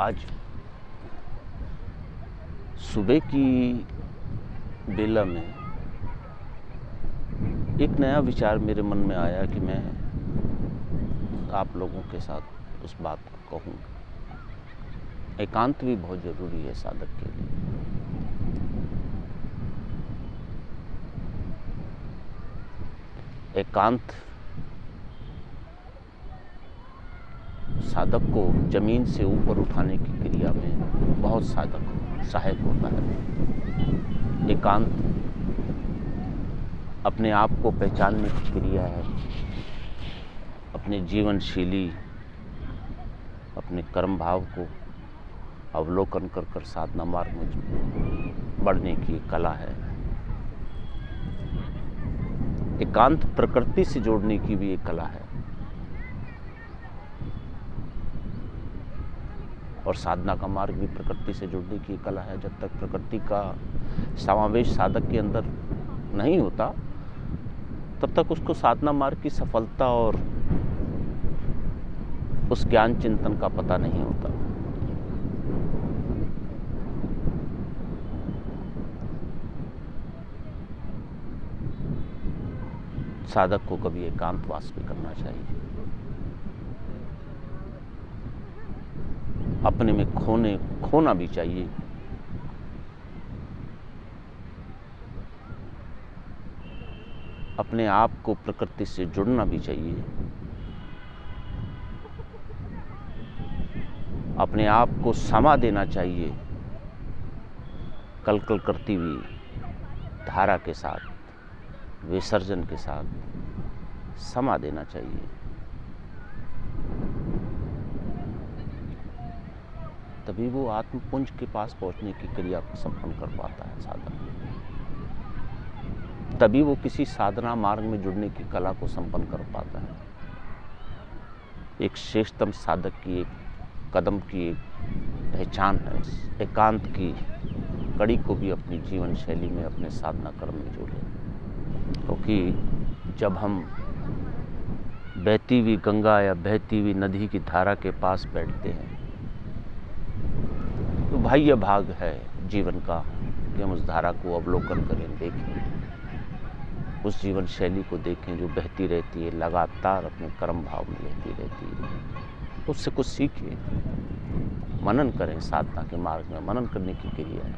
आज सुबह की बेला में एक नया विचार मेरे मन में आया कि मैं आप लोगों के साथ उस बात को कहूँ। एकांत भी बहुत ज़रूरी है साधक के लिए। एकांत साधक को जमीन से ऊपर उठाने की क्रिया में बहुत सहायक होता है। एकांत अपने आप को पहचानने की क्रिया है। अपने जीवन शैली, अपने कर्म भाव को अवलोकन कर साधना मार्ग में बढ़ने की कला है। एकांत प्रकृति से जोड़ने की भी एक कला है और साधना का मार्ग भी प्रकृति से जुड़ने की कला है। जब तक प्रकृति का समावेश साधक के अंदर नहीं होता तब तक उसको साधना मार्ग की सफलता और उस ज्ञान चिंतन का पता नहीं होता। साधक को कभी एकांतवास भी करना चाहिए। अपने में खोना भी चाहिए। अपने आप को प्रकृति से जुड़ना भी चाहिए। अपने आप को समा देना चाहिए। कलकल करती हुई धारा के साथ, विसर्जन के साथ समा देना चाहिए। तभी वो आत्मपुंज के पास पहुंचने की क्रिया को संपन्न कर पाता है साधक। तभी वो किसी साधना मार्ग में जुड़ने की कला को संपन्न कर पाता है। एक श्रेष्ठतम साधक की एक कदम की एक पहचान है। एकांत की कड़ी को भी अपनी जीवन शैली में, अपने साधना कर्म में जोड़े। क्योंकि जब हम बहती हुई गंगा या बहती हुई नदी की धारा के पास बैठते हैं तो बाह्य भाग है जीवन का कि हम उस धारा को अवलोकन करें, देखें, उस जीवन शैली को देखें जो बहती रहती है, लगातार अपने कर्म भाव में बहती रहती है। उससे कुछ सीखें, मनन करें। साधना के मार्ग में मनन करने की क्रिया है।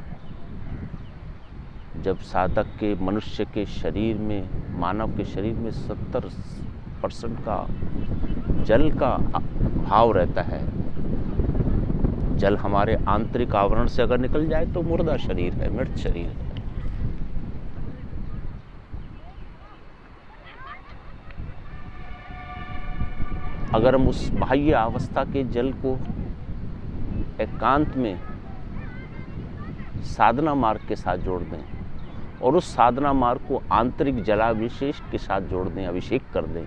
जब साधक के मनुष्य के शरीर में, मानव के शरीर में 70% का जल का भाव रहता है। जल हमारे आंतरिक आवरण से अगर निकल जाए तो मुर्दा शरीर है, मृत शरीर है। अगर हम उस बाह्य अवस्था के जल को एकांत में साधना मार्ग के साथ जोड़ दें और उस साधना मार्ग को आंतरिक जलाभिषेक के साथ जोड़ दें, अभिषेक कर दें,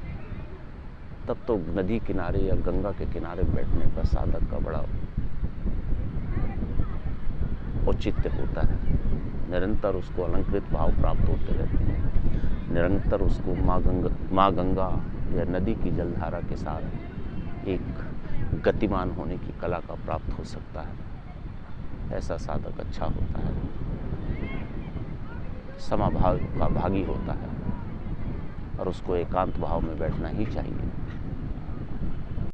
तब तो नदी किनारे या गंगा के किनारे बैठने का साधक का बड़ा औचित्य होता है। निरंतर उसको अलंकृत भाव प्राप्त होते रहते हैं। निरंतर उसको माँ गंगा या नदी की जलधारा के साथ एक गतिमान होने की कला का प्राप्त हो सकता है। ऐसा साधक अच्छा होता है, समाभाव का भागी होता है और उसको एकांत भाव में बैठना ही चाहिए।